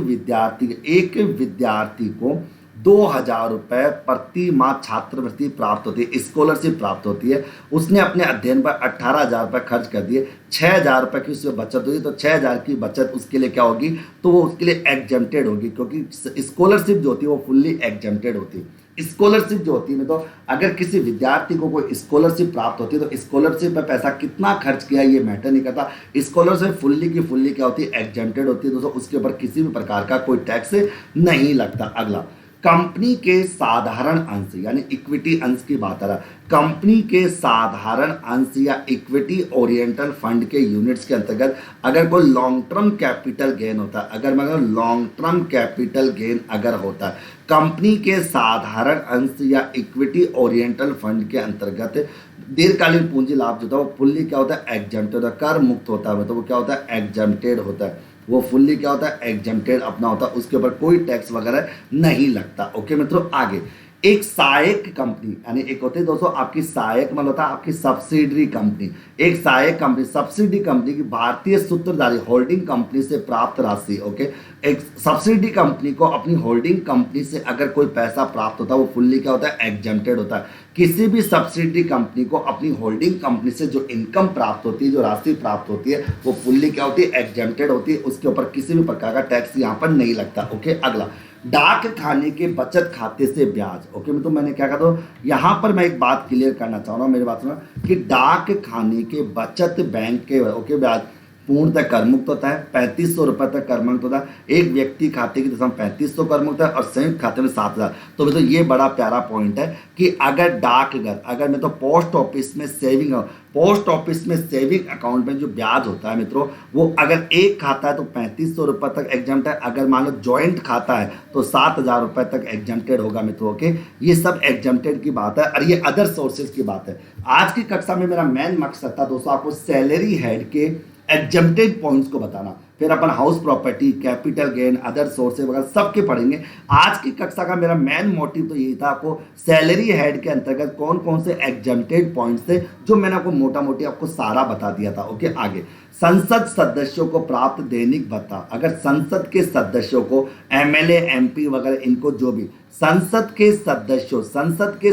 विद्यार्थी को 2,000 रुपये प्रति माह छात्रवृत्ति प्राप्त होती है, स्कॉलरशिप प्राप्त होती है। उसने अपने अध्ययन पर 18,000 रुपये खर्च कर दिए, 6,000 रुपये की उससे बचत हुई, तो 6,000 की बचत उसके लिए क्या होगी, तो वो उसके लिए एग्जम्प्टेड होगी, क्योंकि स्कॉलरशिप जो होती है वो फुल्ली एग्जम्प्टेड होती है। स्कॉलरशिप जो होती है, तो अगर किसी विद्यार्थी को कोई स्कॉलरशिप प्राप्त होती है तो स्कॉलरशिप पे पैसा कितना खर्च किया ये मैटर नहीं करता। स्कॉलरशिप फुल्ली की फुल्ली क्या होती है, एग्जम्प्टेड होती है दोस्तों, उसके ऊपर किसी भी प्रकार का कोई टैक्स नहीं लगता। अगला, कंपनी के साधारण अंश यानी इक्विटी अंश की बात आ रहा है। कंपनी के साधारण अंश या इक्विटी ओरिएंटल फंड के यूनिट्स के अंतर्गत अगर कोई लॉन्ग टर्म कैपिटल गेन होता है, अगर मैं लॉन्ग टर्म कैपिटल गेन अगर होता है कंपनी के साधारण अंश या इक्विटी ओरिएंटल फंड के अंतर्गत, दीर्घकालीन पूंजी लाभ जो होता है वो फुल्ली क्या होता है, एग्जम्प्टेड होता है, कर मुक्त होता है, मतलब वो क्या होता है, एग्जम्प्टेड होता है, वो फुल्ली क्या होता है, एग्जम्प्टेड अपना होता है, उसके ऊपर कोई टैक्स वगैरह नहीं लगता। ओके मित्रों, आगे, एक सहायक कंपनी यानी एक होती है दोस्तों आपकी सहायक, मतलब होता है आपकी सब्सिडरी कंपनी। एक सहायक कंपनी, सब्सिडी कंपनी की भारतीय सूत्रधारी होल्डिंग कंपनी से प्राप्त राशि, ओके, एक सब्सिडी कंपनी को अपनी होल्डिंग कंपनी से अगर कोई पैसा प्राप्त होता है वो फुल्ली क्या होता है, एग्जम्प्टेड होता है। किसी भी सब्सिडी कंपनी को अपनी होल्डिंग कंपनी से जो इनकम प्राप्त होती है, जो राशि प्राप्त होती है वो फुल्ली क्या होती है, एग्जम्प्टेड होती है, उसके ऊपर किसी भी प्रकार का टैक्स यहाँ पर नहीं लगता। ओके, अगला, डाक खाने के बचत खाते से ब्याज। ओके, तो मैंने क्या कहा, तो यहाँ पर मैं एक बात क्लियर करना चाह रहा हूँ, मेरी बात सुनो, कि डाक खाने के बचत बैंक के ओके ब्याज पूर्णतः करमुक्त होता है, 3500 रुपये तक करमुक्त होता है। एक व्यक्ति खाते की दशा 3500 करमुक्त है और संयुक्त खाते में 7,000। तो तो ये बड़ा प्यारा पॉइंट है कि अगर डाकघर, अगर मैं तो पोस्ट ऑफिस में सेविंग, पोस्ट ऑफिस में सेविंग अकाउंट में जो ब्याज होता है मित्रों, वो अगर एक खाता है तो 3500 रुपये तक एग्जम्प्ट है, अगर मान लो ज्वाइंट खाता है तो 7,000 रुपये तक एग्जम्प्टेड होगा मित्रों। ओके, ये सब एग्जम्प्टेड की बात है और ये अदर सोर्सेज की बात है। आज की कक्षा में मेरा मेन मकसद था दोस्तों आपको सैलरी हेड के एग्जम्प्टेड पॉइंट्स को बताना, फिर अपन house property, capital gain, other sources वगैरह सबके पढ़ेंगे। आज की कक्षा का मेरा मेन मोटिव तो यही था आपको सैलरी हेड के अंतर्गत कौन कौन से एग्जम्प्टेड पॉइंट्स थे जो मैंने आपको मोटा मोटी आपको सारा बता दिया था। ओके, आगे, संसद सदस्यों को प्राप्त दैनिक भत्ता, अगर संसद के सदस्यों को एमएलए, एमपी वगैरह इनको जो भी संसद के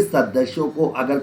सदस्यों को अगर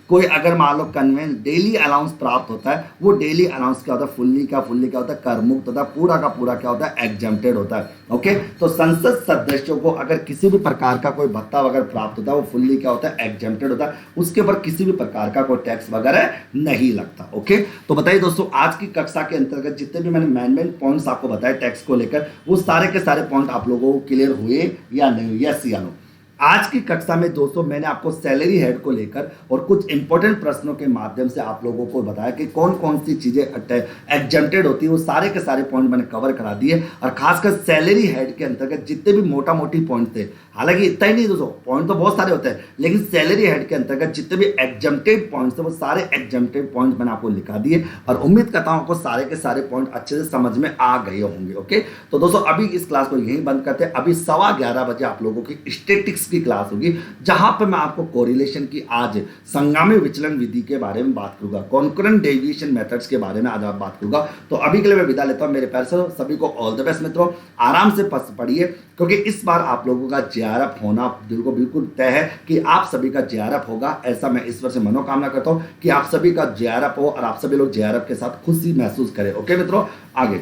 कोई अगर मान लो कन्वेंस डेली अलाउंस प्राप्त होता है, वो डेली अलाउंस क्या होता है, फुल्ली क्या होता है, कर मुक्त होता है, पूरा का पूरा क्या होता है, एग्जम्प्टेड होता है। ओके, तो संसद सदस्यों को अगर किसी भी प्रकार का कोई भत्ता वगैरह प्राप्त होता है वो फुल्ली क्या होता है, एग्जम्प्टेड होता है, उसके ऊपर किसी भी प्रकार का कोई टैक्स वगैरह नहीं लगता। ओके, तो बताइए दोस्तों आज की कक्षा के अंतर्गत जितने भी मैंने मेन पॉइंट्स आपको बताए टैक्स को लेकर, वो सारे के सारे पॉइंट आप लोगों को क्लियर हुए या नहीं हुए, यस या नो। आज की कक्षा में दोस्तों मैंने आपको सैलरी हेड को लेकर और कुछ इंपॉर्टेंट प्रश्नों के माध्यम से आप लोगों को बताया कि कौन कौन सी चीजें एग्जेम्प्टेड होती है, वो सारे के सारे पॉइंट मैंने कवर करा दिए। और खासकर सैलरी हेड के अंतर्गत जितने भी मोटा मोटी पॉइंट थे, हालांकि इतना ही नहीं दोस्तों, पॉइंट तो बहुत सारे होते हैं, लेकिन सैलरी हेड के अंतर्गत जितने भी एग्जेम्प्टेड पॉइंट्स थे वो सारे एग्जेम्प्टेड पॉइंट मैंने आपको लिखा दिए। और उम्मीद करता हूं आपको सारे के सारे पॉइंट अच्छे से समझ में आ गए होंगे। ओके, तो दोस्तों अभी इस क्लास को यहीं बंद करते हैं। अभी 11:15 बजे आप लोगों की स्टैटिस्टिक्स की क्लास होगी, जहां पर मैं आपको कोरिलेशन की आज संगामी विचलन विधि के बारे में बात करूंगा, कॉन्करेंट डेविएशन मेथड्स के बारे में आज आप बात करूंगा। तो अभी के लिए मैं विदा लेता हूं, मेरे पैर से सभी को ऑल द बेस्ट मित्रों, आराम से पढ़िए, क्योंकि इस बार आप लोगों का जेआरएफ होना दिल को बिल्कुल तय है कि आप सभी का जेआरएफ होगा। ऐसा मैं ईश्वर से मनोकामना करता हूं कि आप सभी का जेआरएफ हो और आप सभी लोग जेआरएफ के साथ खुशी महसूस करें। ओके मित्रों, आगे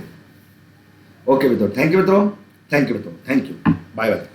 ओके मित्रों, थैंक यू मित्रों, थैंक यू मित्रों, थैंक यू, बाय बाय।